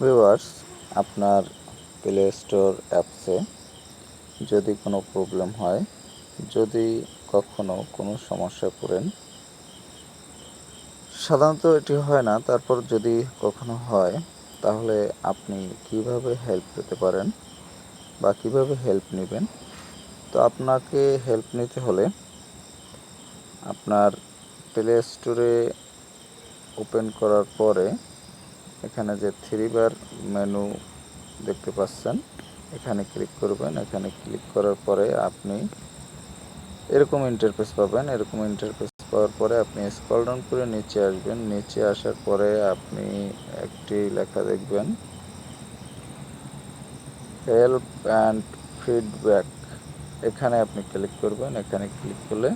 Viewers, আপনার play store অ্যাপসে যদি কোনো প্রবলেম হয়, যদি কখনো কোনো সমস্যায় পড়েন, সাধারণত এটি হয় না, তারপর যদি কখনো হয় তাহলে আপনি কিভাবে হেল্প পেতে পারেন বা কিভাবে হেল্প নেবেন। তো আপনাকে হেল্প নিতে হলে আপনার প্লে স্টোরে ওপেন করার পরে এখানে যে 3 বার মেনু দেখতে পাচ্ছেন, এখানে ক্লিক করবেন। এখানে ক্লিক করার পরে আপনি এরকম ইন্টারফেস পাবেন। এরকম ইন্টারফেস পাওয়ার পরে আপনি স্ক্রল ডাউন করে নিচে আসবেন। নিচে আসার পরে আপনি একটি লেখা দেখবেন, হেল্প অ্যান্ড ফিডব্যাক। এখানে আপনি ক্লিক করবেন। এখানে ক্লিক করলে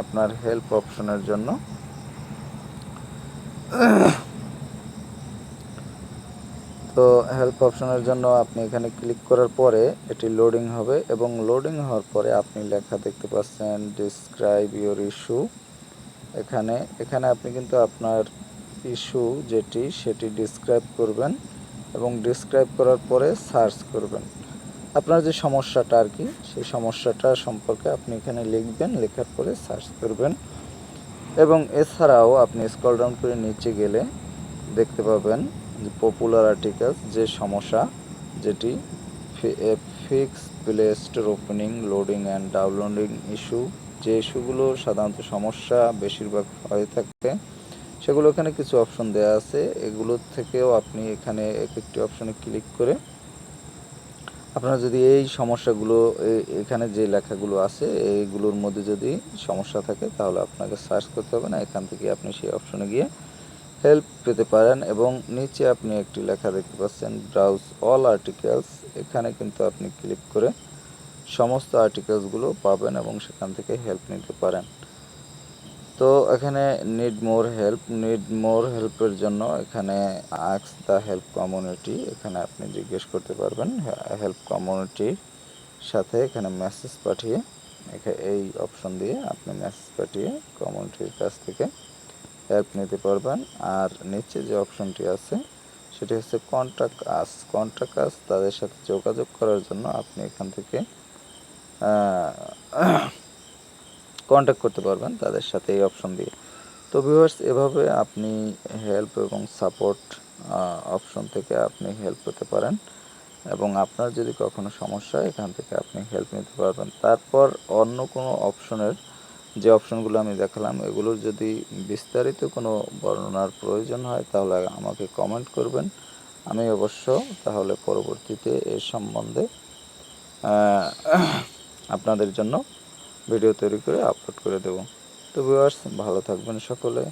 আপনার হেল্প অপশনের জন্য আপনি এখানে ক্লিক করার পরে এটি লোডিং হবে এবং লোডিং হওয়ার পরে আপনি লেখা দেখতে পাচ্ছেন ডিসক্রাইব ইওর ইস্যু। এখানে আপনি কিন্তু আপনার ইস্যু সেটি ডিসক্রাইব করবেন এবং ডিসক্রাইব করার পরে সার্চ করবেন। আপনার যে সমস্যাটা আর কি, সেই সমস্যাটা সম্পর্কে আপনি এখানে লিখবেন। লেখার পরে সার্চ করবেন এবং এছাড়াও আপনি স্ক্রল ডাউন করে নিচে গেলে দেখতে পাবেন যে পপুলার আর্টিকেলস, যে সমস্যা যেটি fix play store opening, loading and downloading issue, যে ইস্যুগুলো সাধারণত সমস্যা বেশিরভাগ হয়ে থাকে, সেগুলো এখানে কিছু অপশন দেওয়া আছে। এগুলোর থেকেও আপনি এখানে এক একটি অপশনে ক্লিক করে আপনার যদি এই সমস্যাগুলো এখানে যে লেখাগুলো আছে এইগুলোর মধ্যে যদি সমস্যা থাকে তাহলে আপনাকে সার্চ করতে হবে না, এখান থেকে আপনি সেই অপশনে গিয়ে হেল্প পেতে পারেন। এবং নিচে আপনি একটি লেখা দেখতে পাচ্ছেন ব্রাউজ অল আর্টিকেলস। এখানে কিন্তু আপনি ক্লিক করে সমস্ত আর্টিকেলসগুলো পাবেন এবং সেখান থেকে হেল্প নিতে পারেন। তো এখানে নিড মোর হেল্পের জন্য এখানে আস্ক দ্য হেল্প কমিউনিটি, এখানে আপনি জিজ্ঞেস করতে পারবেন হেল্প কমিউনিটির সাথে। এখানে মেসেজ পাঠিয়ে এই অপশন দিয়ে আপনি মেসেজ পাঠিয়ে কমিউনিটির কাছ থেকে হেল্প নিতে পারবেন। আর নিচে যে অপশনটি আছে সেটি হচ্ছে কন্ট্যাক্ট আস, তাদের সাথে যোগাযোগ করার জন্য আপনি এখান থেকে কন্ট্যাক্ট করতে পারবেন তাদের সাথে এই অপশন দিয়ে। তো ভিউয়ার্স, এভাবে আপনি হেল্প এবং সাপোর্ট অপশন থেকে আপনি হেল্প পেতে পারেন এবং আপনার যদি কখনো সমস্যা হয় এখান থেকে আপনি হেল্প নিতে পারবেন। তারপর অন্য কোনো অপশনের যে অপশনগুলো আমি দেখালাম এগুলোর যদি বিস্তারিত কোনো বর্ণনার প্রয়োজন হয় তাহলে আমাকে কমেন্ট করবেন। আমি অবশ্য তাহলে পরবর্তীতে এর সম্বন্ধে আপনাদের জন্য ভিডিও তৈরি করে আপলোড করে দেব। তো ভিউয়ার্স, ভালো থাকবেন সকলে।